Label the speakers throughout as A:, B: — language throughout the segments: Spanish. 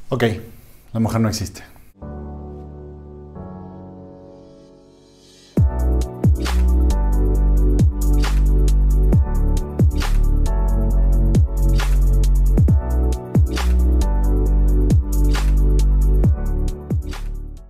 A: Ok, la mujer no existe.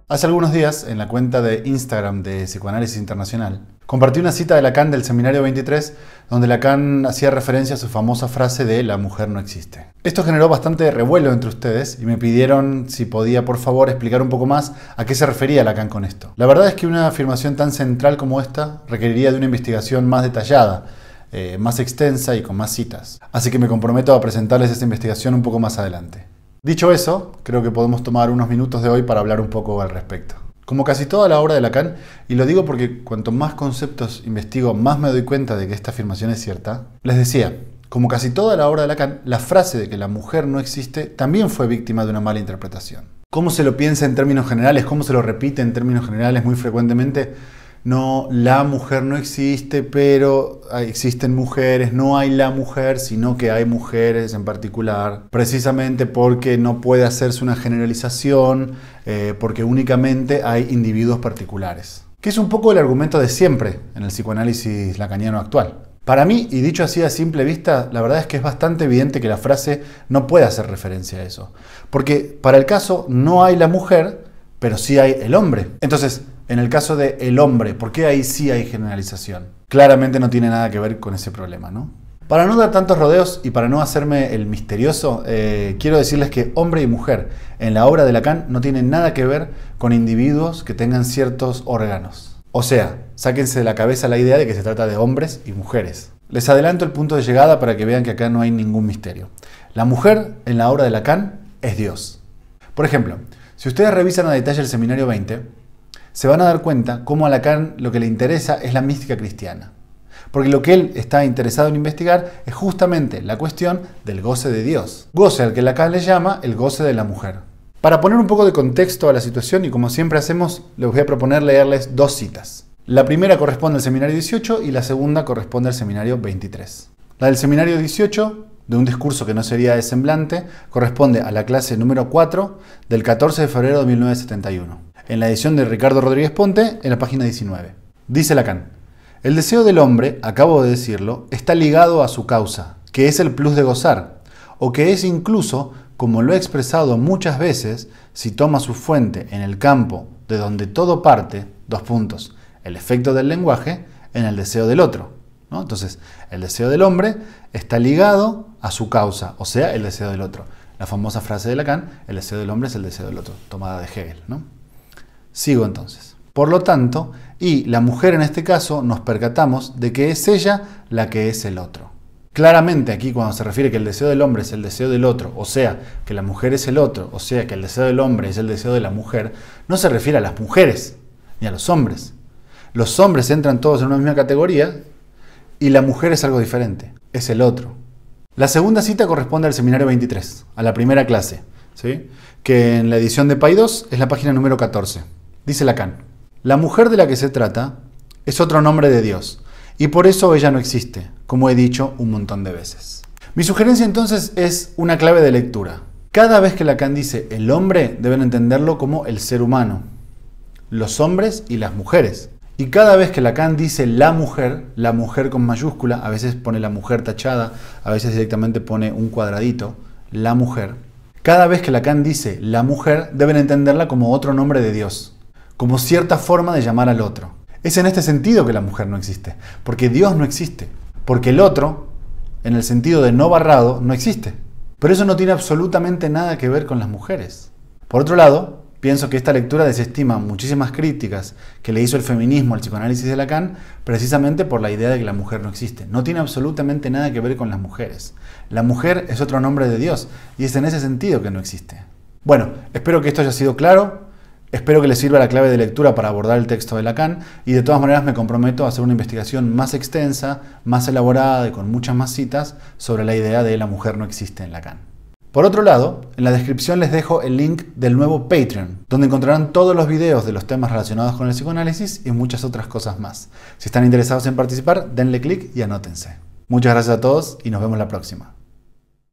A: Hace algunos días, en la cuenta de Instagram de Psicoanálisis Internacional, compartí una cita de Lacan del Seminario 23, donde Lacan hacía referencia a su famosa frase de "la mujer no existe". Esto generó bastante revuelo entre ustedes y me pidieron si podía, por favor, explicar un poco más a qué se refería Lacan con esto. La verdad es que una afirmación tan central como esta requeriría de una investigación más detallada, más extensa y con más citas. Así que me comprometo a presentarles esta investigación un poco más adelante. Dicho eso, creo que podemos tomar unos minutos de hoy para hablar un poco al respecto. Como casi toda la obra de Lacan, y lo digo porque cuanto más conceptos investigo, más me doy cuenta de que esta afirmación es cierta, les decía, como casi toda la obra de Lacan, la frase de que la mujer no existe también fue víctima de una mala interpretación. ¿Cómo se lo piensa en términos generales? ¿Cómo se lo repite en términos generales muy frecuentemente? No, la mujer no existe, pero existen mujeres. No hay la mujer, sino que hay mujeres en particular. Precisamente porque no puede hacerse una generalización, porque únicamente hay individuos particulares. Que es un poco el argumento de siempre en el psicoanálisis lacaniano actual. Para mí, y dicho así a simple vista, la verdad es que es bastante evidente que la frase no puede hacer referencia a eso. Porque para el caso no hay la mujer, pero sí hay el hombre. Entonces, en el caso de el hombre, ¿por qué ahí sí hay generalización? Claramente no tiene nada que ver con ese problema, ¿no? Para no dar tantos rodeos y para no hacerme el misterioso, quiero decirles que hombre y mujer en la obra de Lacan no tienen nada que ver con individuos que tengan ciertos órganos. O sea, sáquense de la cabeza la idea de que se trata de hombres y mujeres. Les adelanto el punto de llegada para que vean que acá no hay ningún misterio. La mujer en la obra de Lacan es Dios. Por ejemplo, si ustedes revisan a detalle el Seminario 20, se van a dar cuenta cómo a Lacan lo que le interesa es la mística cristiana. Porque lo que él está interesado en investigar es justamente la cuestión del goce de Dios. Goce al que Lacan le llama el goce de la mujer. Para poner un poco de contexto a la situación, y como siempre hacemos, les voy a proponer leerles dos citas. La primera corresponde al Seminario 18 y la segunda corresponde al Seminario 23. La del Seminario 18, de un discurso que no sería de semblante, corresponde a la clase número 4 del 14 de febrero de 1971. En la edición de Ricardo Rodríguez Ponte, en la página 19. Dice Lacan: el deseo del hombre, acabo de decirlo, está ligado a su causa, que es el plus de gozar, o que es incluso, como lo he expresado muchas veces, si toma su fuente en el campo de donde todo parte, el efecto del lenguaje, en el deseo del otro, ¿no? Entonces, el deseo del hombre está ligado a su causa, o sea, el deseo del otro. La famosa frase de Lacan, el deseo del hombre es el deseo del otro, tomada de Hegel, ¿no? Sigo entonces. Por lo tanto, y la mujer en este caso, nos percatamos de que es ella la que es el otro. Claramente aquí cuando se refiere que el deseo del hombre es el deseo del otro, o sea, que la mujer es el otro, o sea, que el deseo del hombre es el deseo de la mujer, no se refiere a las mujeres ni a los hombres. Los hombres entran todos en una misma categoría y la mujer es algo diferente, es el otro. La segunda cita corresponde al Seminario 23, a la primera clase, ¿sí? Que en la edición de Paidós es la página número 14. Dice Lacan: la mujer de la que se trata es otro nombre de Dios, y por eso ella no existe, como he dicho un montón de veces. Mi sugerencia entonces es una clave de lectura. Cada vez que Lacan dice el hombre, deben entenderlo como el ser humano, los hombres y las mujeres. Y cada vez que Lacan dice la mujer con mayúscula, a veces pone la mujer tachada, a veces directamente pone un cuadradito, la mujer. Cada vez que Lacan dice la mujer, deben entenderla como otro nombre de Dios, como cierta forma de llamar al otro. Es en este sentido que la mujer no existe, porque Dios no existe, porque el otro, en el sentido de no barrado, no existe. Pero eso no tiene absolutamente nada que ver con las mujeres. Por otro lado, pienso que esta lectura desestima muchísimas críticas que le hizo el feminismo al psicoanálisis de Lacan, precisamente por la idea de que la mujer no existe. No tiene absolutamente nada que ver con las mujeres. La mujer es otro nombre de Dios, y es en ese sentido que no existe. Bueno, espero que esto haya sido claro. Espero que les sirva la clave de lectura para abordar el texto de Lacan, y de todas maneras me comprometo a hacer una investigación más extensa, más elaborada y con muchas más citas sobre la idea de la mujer no existe en Lacan. Por otro lado, en la descripción les dejo el link del nuevo Patreon, donde encontrarán todos los videos de los temas relacionados con el psicoanálisis y muchas otras cosas más. Si están interesados en participar, denle clic y anótense. Muchas gracias a todos y nos vemos la próxima.